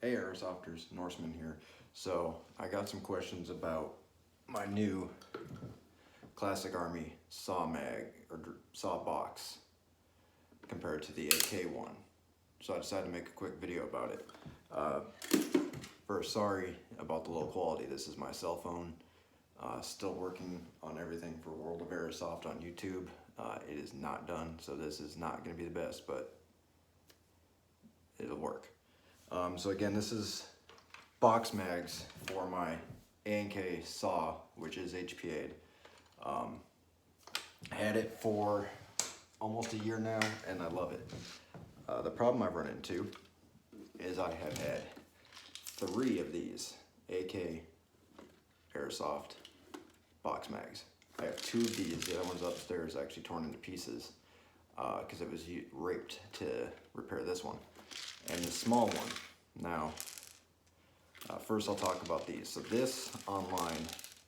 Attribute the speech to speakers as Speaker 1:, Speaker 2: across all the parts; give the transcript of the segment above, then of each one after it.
Speaker 1: Hey Airsofters, Norseman here. So I got some questions about my new Classic Army saw mag or saw box compared to the AK one. So I decided to make a quick video about it. First, sorry about the low quality. This is my cell phone. Still working on everything for World of Airsoft on YouTube. It is not done, so this is not going to be the best, but it'll work. So again, this is box mags for my A&K saw, which is HPA'd. I had it for almost a year now, and I love it. The problem I've run into is I have had 3 of these AK Airsoft box mags. I have 2 of these. The other one's upstairs, actually torn into pieces because it was raped to repair this one. And the small one. Now, first I'll talk about these. So this online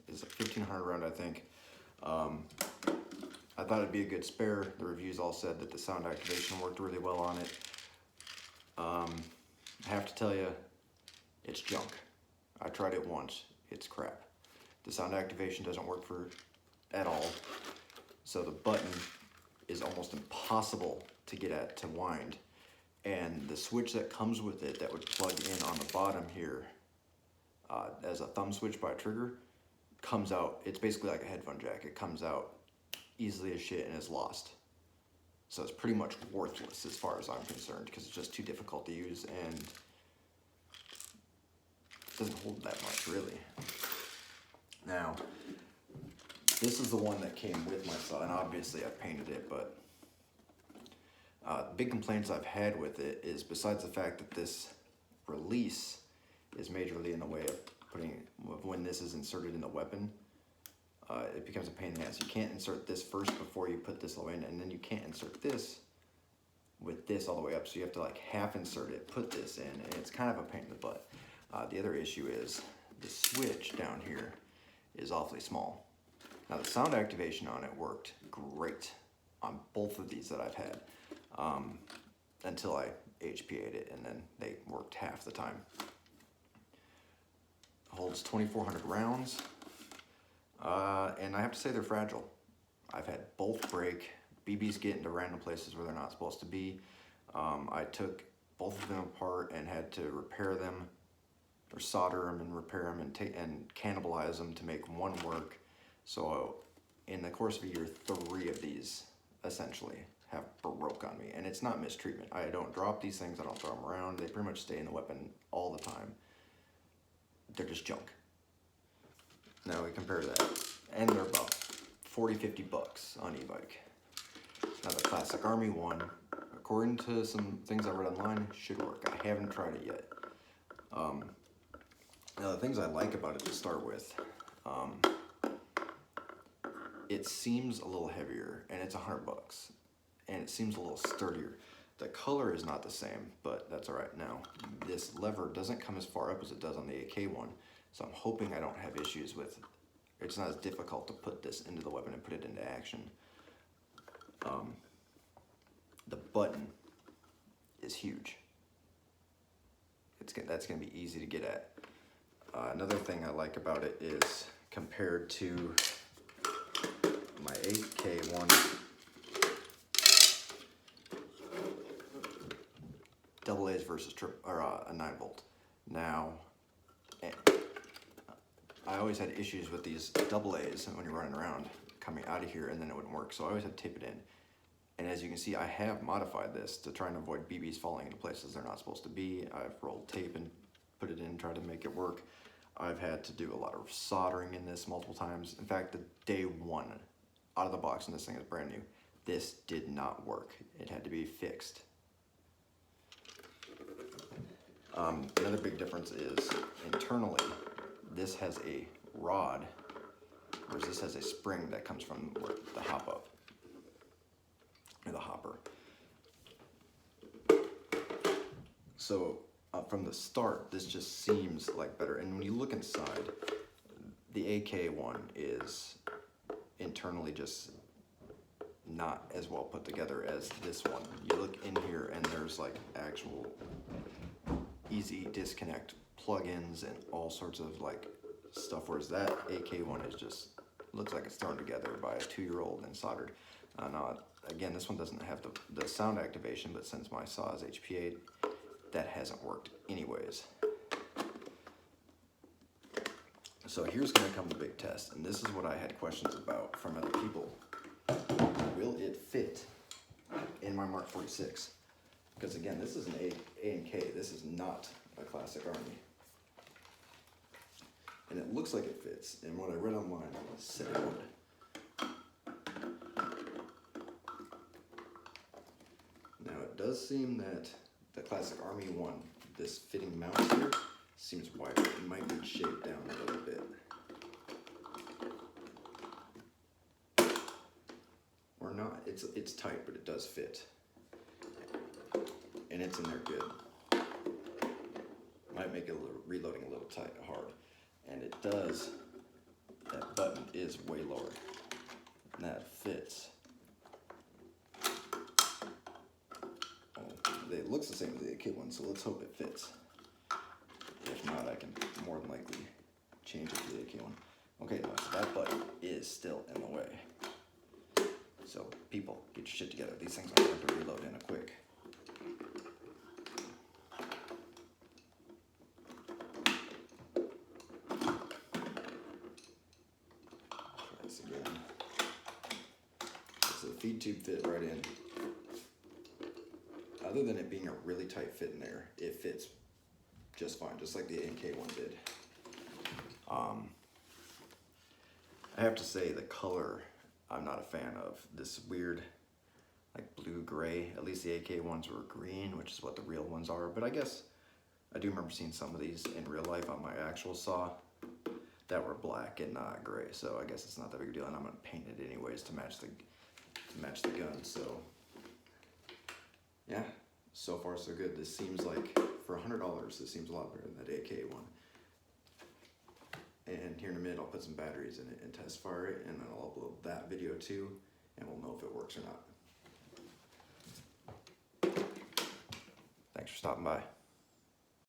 Speaker 1: is a 1500 round, I think. I thought it'd be a good spare. The reviews all said that the sound activation worked really well on it. I have to tell you, it's junk. I tried it once. It's crap. The sound activation doesn't work at all. So the button is almost impossible to get at to wind. And the switch that comes with it that would plug in on the bottom here as a thumb switch by a trigger comes out. It's basically like a headphone jack. It comes out easily as shit and is lost. So it's pretty much worthless as far as I'm concerned because it's just too difficult to use and it doesn't hold that much really. Now, this is the one that came with my saw, and obviously I painted it, but big complaints I've had with it is, besides the fact that this release is majorly in the way of when this is inserted in the weapon, it becomes a pain in the ass. You can't insert this first before you put this all in, and then you can't insert this with this all the way up, so you have to like half insert it, put this in, and it's kind of a pain in the butt. The other issue is the switch down here is awfully small. Now the sound activation on it worked great on both of these that I've had. Until I HPA'd it, and then they worked half the time. Holds 2,400 rounds, and I have to say they're fragile. I've had both break. BBs get into random places where they're not supposed to be. I took both of them apart and had to repair them, or solder them and repair them and cannibalize them to make one work. So in the course of a year, 3 of these essentially have broke on me, and it's not mistreatment. I don't drop these things, I don't throw them around. They pretty much stay in the weapon all the time. They're just junk. Now we compare that, and they're about 40-50 bucks on e-bike. Now the Classic Army one, according to some things I read online, should work. I haven't tried it yet. Now the things I like about it to start with, it seems a little heavier, and it's $100 bucks. And it seems a little sturdier. The color is not the same, but that's all right. Now, this lever doesn't come as far up as it does on the AK one, so I'm hoping I don't have issues with, it's not as difficult to put this into the weapon and put it into action. The button is huge. That's gonna be easy to get at. Another thing I like about it is, compared to my 8K one, double A's versus a 9-volt. Now, I always had issues with these double A's when you're running around coming out of here, and then it wouldn't work. So I always had to tape it in. And as you can see, I have modified this to try and avoid BBs falling into places they're not supposed to be. I've rolled tape and put it in, tried to make it work. I've had to do a lot of soldering in this multiple times. In fact, the day 1 out of the box, and this thing is brand new, this did not work. It had to be fixed. Another big difference is internally, this has a rod, whereas this has a spring that comes from the hop up, or the hopper. So from the start, this just seems like better. And when you look inside, the AK one is internally just not as well put together as this one. You look in here and there's like actual easy disconnect plugins and all sorts of like stuff, whereas that AK one is just looks like it's thrown together by a 2-year-old and soldered. Now, again, this one doesn't have the sound activation, but since my saw is HPA, that hasn't worked anyways. So here's going to come the big test, and this is what I had questions about from other people. Will it fit in my Mark 46? Because again, this is an A&K. This is not a Classic Army. And it looks like it fits, and what I read online said it would. Now it does seem that the Classic Army one, this fitting mount here, seems wider. It might be shaped down a little bit. Or not. It's tight, but it does fit. And it's in there good. Might make it reloading a little tight, hard. And it does, that button is way lower. And that fits. It looks the same as the AK one, so let's hope it fits. If not, I can more than likely change it to the AK one. Okay, so that button is still in the way. So people, get your shit together. These things aren't going to reload in a quick. Try this again. So the feed tube fit right in. Other than it being a really tight fit in there, it fits just fine, just like the AK one did. I have to say the color I'm not a fan of. This weird like blue-gray, at least the AK ones were green, which is what the real ones are, but I guess I do remember seeing some of these in real life on my actual saw that were black and not gray, so I guess it's not that big a deal, and I'm gonna paint it anyways to match the gun, so yeah, so far so good. This seems like, for $100, this seems a lot better than that AK one. And here in a minute, I'll put some batteries in it and test fire it, and then I'll upload that video too, and we'll know if it works or not. Thanks for stopping by.